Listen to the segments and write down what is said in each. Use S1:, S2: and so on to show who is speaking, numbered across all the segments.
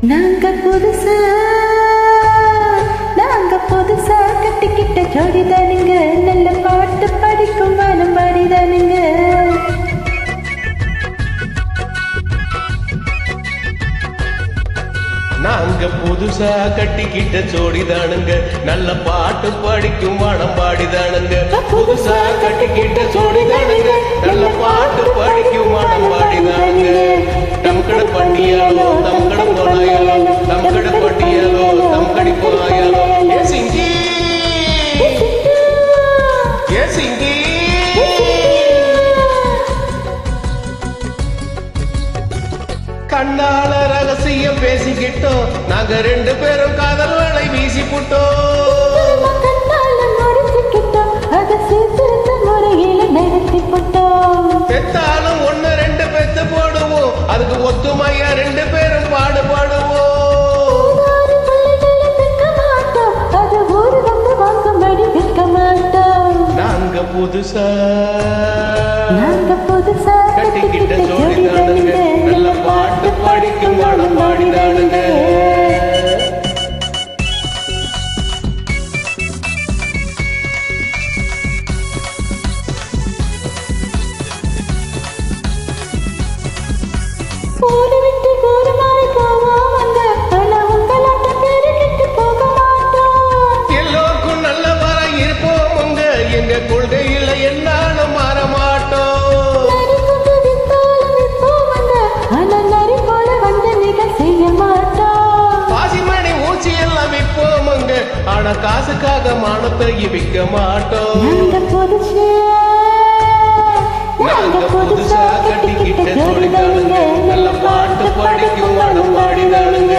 S1: நாங்க புதுசா கட்டிக்கிட்ட ஜோடிதானுங்க, நல்ல பாட்டு படிக்கும் வானம் பாடிதானுங்க.
S2: நாங்க புதுசா கட்டிக்கிட்ட ஜோடிதானுங்க, நல்ல பாட்டு படிக்கும் வானம் பாடிதானுங்க. புதுசா கட்டிக்கிட்ட ஜோடிதானுங்க, நல்ல பாட்டு படிக்கும் வானம் பாடிதானுங்க. தம்கட பண்டியாலோ தம்கட போனாயாலோ தம்கட பண்டியாலோ தம்கடி போனாயாலோ ஏ சிங்கி ஏ சிங்கி. கண்ணால ரகசியம் பேசிக்கிட்டோம், நாங்க ரெண்டு பேரும் காதல் வலை வீசி புட்டோம். பெத்தாலும் ஒண்ணு ரெண்டு பெத்து போடுவோம், அதுக்கு ஒத்துமையா ரெண்டு பேரும் பாடுபடுவோம். நாங்க புதுசா கட்டிக்கிட்ட ஜோடிதானுங்க, நல்ல பாட்டு படிக்கும் வானம் பாடிதானுங்க. எல்லோருக்கும் நல்ல வர இருப்போம் உங்க, எங்க கொள்கையில என்னாலும் மாற மாட்டோம். பாசிமணி ஊசி எல்லாம் விற்போம் உங்க, ஆனா காசுக்காக மானத்தை விற்க மாட்டோம். நாங்க புதுசா கட்டிக்கிட்ட ஜோடிதானுங்க, நல்ல பாட்டு படிக்கும் வானம் பாடிதானுங்க.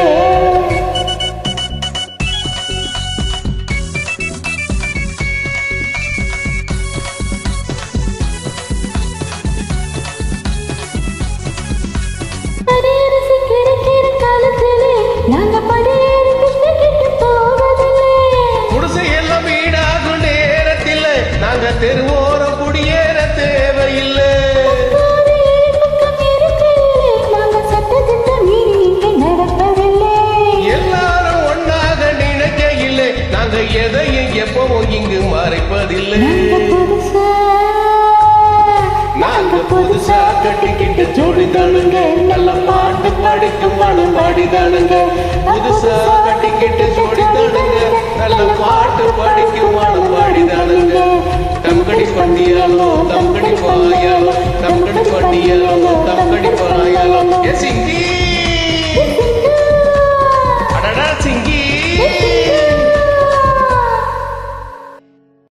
S2: குடிசை எல்லாம் வீடாகும் நேரத்தில் நாங்க தெருவோரம் குடியேற தேவையில்லை. எல்லாரும் ஒன்னாக நினைக்க இல்லை, நாங்க எதையும் எப்பவும் இங்கு மறைப்பதில்லை. நாங்க புதுசா கட்டிக்கிட்ட ஜோடிதானுங்க, நல்ல பாட்டு படிக்கும் வானம் பாடிதானுங்க. புதுசா கட்டிக்கிட்ட ஜோடிதானுங்க, நல்ல பாட்டு படிக்கும் வானம் பாடிதானுங்க. தம்கடி பண்டியாலோ தம்கடி பாயாலோ தம்கடி பண்டியாலோ தம்கடி பாயாலோ